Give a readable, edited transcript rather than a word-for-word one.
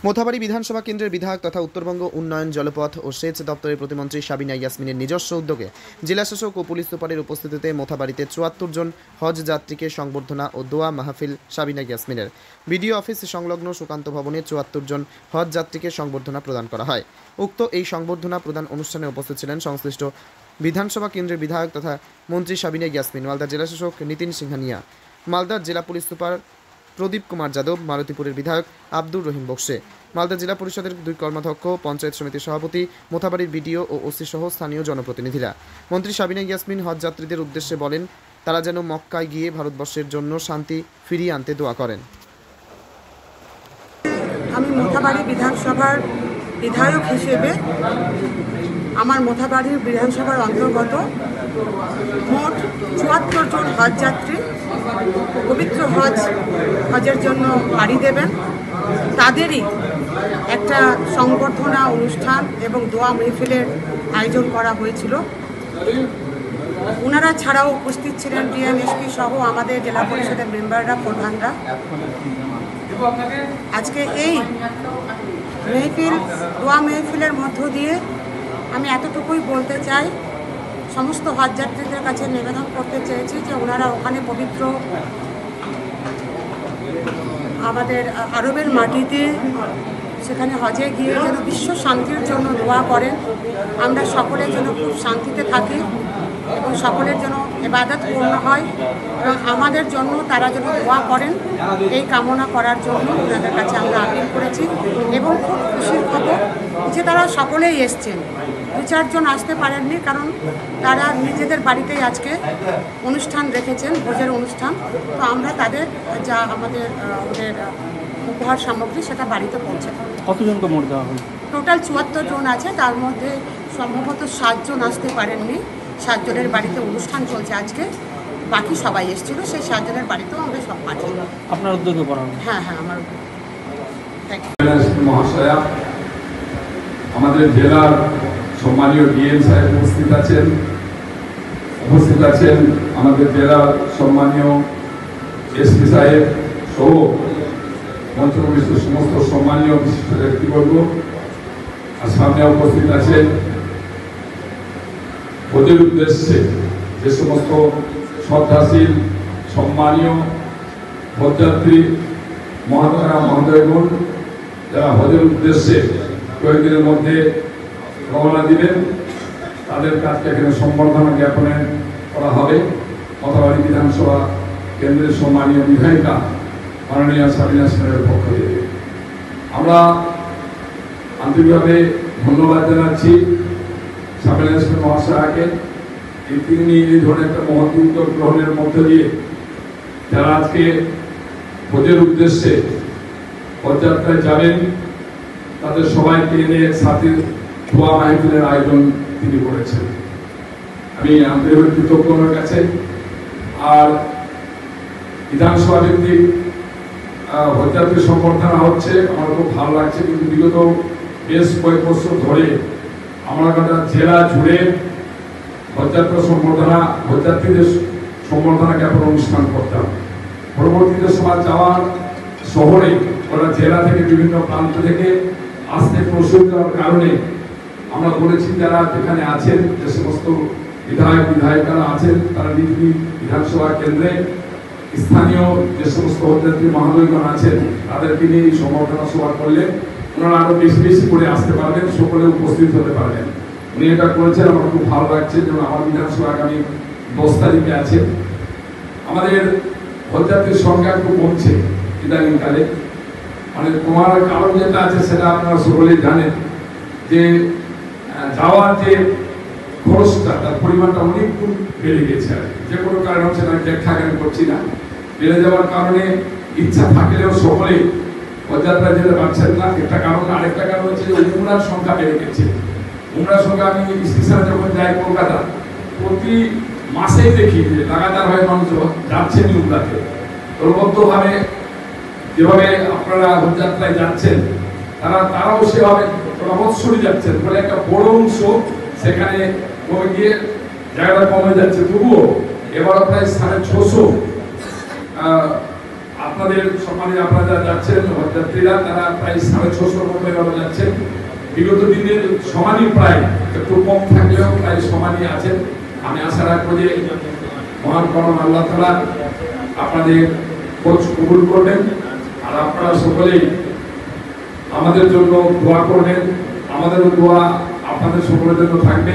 মোথাবাড়ি বিধানসভা কেন্দ্রের বিধায়ক তথা উত্তরবঙ্গ উন্নয়ন, জলপথ ও সেচ দপ্তরের প্রতিমন্ত্রী সাবিনা ইয়াসমিনের নিজস্ব উদ্যোগে জেলা শাসক ও পুলিশ সুপারের উপস্থিতিতে মোথাবাড়িতে ৭৪ জন হজ যাত্রীকে সংবর্ধনা ও দোয়া মাহফিল। সাবিনা ইয়াসমিনের বিডিও অফিস সংলগ্ন সুকান্ত ভবনে ৭৪ জন হজ যাত্রীকে সংবর্ধনা প্রদান করা হয়। উক্ত এই সংবর্ধনা প্রদান অনুষ্ঠানে উপস্থিত ছিলেন সংশ্লিষ্ট বিধানসভা কেন্দ্রের বিধায়ক তথা মন্ত্রী সাবিনা ইয়াসমিন, মালদার জেলা শাসক নীতিন সিংহানিয়া, মালদার জেলা পুলিশ সুপার প্রদীপ কুমার যাদব, মালতীপুরের বিধায়ক আব্দুর রহিম বক্সে, মালদা জেলা পরিষদের 2 কর্মাধ্যক্ষ, পঞ্চায়েত সমিতির সভাপতি, মোথাবাড়ির বিডিও ও ওসি সহ স্থানীয় জনপ্রতিনিধিরা। মন্ত্রী সাবিনা ইয়াসমিন হজ যাত্রীদের উদ্দেশ্যে বলেন, তারা যেন মক্কায় গিয়ে ভারতবর্ষের জন্য শান্তি ফিরিয়ে আনতে দোয়া করেন। আমি মোথাবাড়ি বিধানসভার বিধায়ক হিসেবে আমার মোথাবাড়ি বিধানসভার অন্তর্গত মোট ৭৪ জন হজ যাত্রী পবিত্র হজের জন্য পাড়ি দেবেন। তাদেরই একটা সংবর্ধনা অনুষ্ঠান এবং দোয়া মাহফিলের আয়োজন করা হয়েছিল। ওনারা ছাড়াও উপস্থিত ছিলেন ডিএমএসপি সহ আমাদের জেলা পরিষদের মেম্বাররা, প্রধানরা। আজকে এই মেহফিল, দোয়া মেহফিলের মধ্য দিয়ে আমি এতটুকুই বলতে চাই, সমস্ত হজ যাত্রীদের কাছে নিবেদন করতে চেয়েছি যে ওনারা ওখানে পবিত্র আমাদের আরবের মাটিতে সেখানে হজে গিয়ে যেন বিশ্ব শান্তির জন্য দোয়া করেন, আমরা সকলের জন্য খুব শান্তিতে থাকি এবং সকলের জন্য ইবাদত পূর্ণ হয় এবং আমাদের জন্য তারা যেন দোয়া করেন, এই কামনা করার জন্য ওনাদের কাছে আমরা আপিল করেছি। এবং খুব খুশির খবর যে তারা সকলেই এসছেন, 2-4 জন আসতে পারেননি, কারণ তারা নিজেদের বাড়িতেই আজকে অনুষ্ঠান রেখেছেন, ভোজের অনুষ্ঠান। তো আমরা তাদের যা আমাদের উপহার সামগ্রী সেটা বাড়িতে পৌঁছে। কতজনকে মোট দেওয়া হয়? টোটাল ৭৪ জন আছে, তার মধ্যে সম্ভবত 7 জন আসতে পারেননি। 7 জনের বাড়িতে অনুষ্ঠান চলছে আজকে, বাকি সবাই এসেছিল। সেই 7 জনের বাড়িতেও আমরা সব পাঠাই। আপনার উদ্যোগে করা হবে? হ্যাঁ, আমার মহাশয়া, আমাদের জেলার সম্মানীয় ডিএম সাহেব উপস্থিত আছেন আমাদের জেলার সম্মানীয় এসপি সাহেব সহ মঞ্চপ্রবিষ্ট সমস্ত সম্মানীয় বিশিষ্ট ব্যক্তিবর্গ, আর সামনে উপস্থিত আছেন হজের উদ্দেশ্যে যে সমস্ত শ্রদ্ধাশীল সম্মানীয় হজযাত্রী মহাদয়রা, মহোদয়গণ, যারা হজের উদ্দেশ্যে কয়েকদিনের মধ্যে রওনা দিবেন, তাদের কাজকে এখানে সম্বর্ধনা জ্ঞাপনে করা হবে। মোথাবাড়ি বিধানসভা কেন্দ্রের সম্মানীয় বিধায়িকা মাননীয় সাবিনা ইয়াসমিনের পক্ষ থেকে আমরা আন্তরিকভাবে ধন্যবাদ জানাচ্ছি সাবিনা ইয়াসমিন মহাশয়াকে। তিনি এই ধরনের একটা মহৎ উদ্যোগ গ্রহণের মধ্য দিয়ে যারা আজকে হজের উদ্দেশ্যে হজযাত্রায় যাবেন, তাদের সবাইকে এনে সাথে দোয়া মাহফিলের আয়োজন তিনি করেছেন। আমি আন্তরিকভাবে কৃতজ্ঞ ওনার কাছে। আর বিধানসভা ভিত্তিক হজযাত্রী সম্বর্ধনা হচ্ছে, আমার খুব ভালো লাগছে। কিন্তু বিগত বেশ কয়েক বছর ধরে আমরা জেলা জুড়ে হজযাত্রীদের সম্বর্ধনা জ্ঞাপন অনুষ্ঠান করতাম। পরবর্তীতে সমাজ যাওয়ার শহরে ওরা জেলা থেকে বিভিন্ন প্রান্ত থেকে আসতে প্রসূতার কারণে আমরা বলেছি যারা যেখানে আছেন, যে সমস্ত বিধায়ক বিধায়িকারা আছেন, তারা নিজ নিজ বিধানসভা কেন্দ্রে স্থানীয় যে সমস্ত হজযাত্রী মহাদয়গণ আছেন তাদেরকে নিয়ে এই সম্বর্ধনা সভা করলে ওনারা আরো বেশি বেশি করে আসতে পারবেন, সকলে উপস্থিত হতে পারবেন। উনি এটা করেছেন, আমার খুব ভালো লাগছে। যেমন আমার বিধানসভা আগামী 10 তারিখে আছে। আমাদের হজযাত্রীর সংখ্যা একটু কমছে ইদানিংকালে, মানে কমার কারণ যেটা আছে সেটা আপনারা সকলেই জানেন, যে যাওয়ার যে খরচটা, তার পরিমাণটা অনেক গুণ বেড়ে গেছে। আর যে কোনো কারণ হচ্ছে না, ব্যাখ্যা জ্ঞান করছি না। বেড়ে যাওয়ার কারণে ইচ্ছা থাকলেও সকলে হজযাত্রা যেতে পারছেন না, একটা কারণ। আরেকটা কারণ হচ্ছে যে উমরার সংখ্যা বেড়ে গেছে। উমরার সংখ্যা আমি স্টেশনে যখন যাই কলকাতা, প্রতি মাসেই দেখি যে লাগাতার হয় মানুষ যাচ্ছেন উমরাতে। দলবদ্ধভাবে যেভাবে আপনারা হজযাত্রায় যাচ্ছেন, তারাও সেভাবে প্রবৎসরী যাচ্ছেন, ফলে একটা বড় অংশ সেখানে কমে গিয়ে জায়গাটা কমে যাচ্ছে। তবুও এবার প্রায় 650 আপনাদের সম্মানে আপনারা যাচ্ছেন হজযাত্রীরা, তারা প্রায় 650 মতো এভাবে যাচ্ছেন। বিগত দিনের সমানই প্রায়, একটু কম থাকলেও প্রায় সমানই আছেন। আমি আশা রাখবো যে মহান করম আল্লাহ তাআলা আপনাদের খোঁজ কবুল করবেন, আর আপনারা সকলেই আমাদের জন্য দোয়া করবেন। আমাদেরও দোয়া আপনাদের সকলের জন্য থাকবে।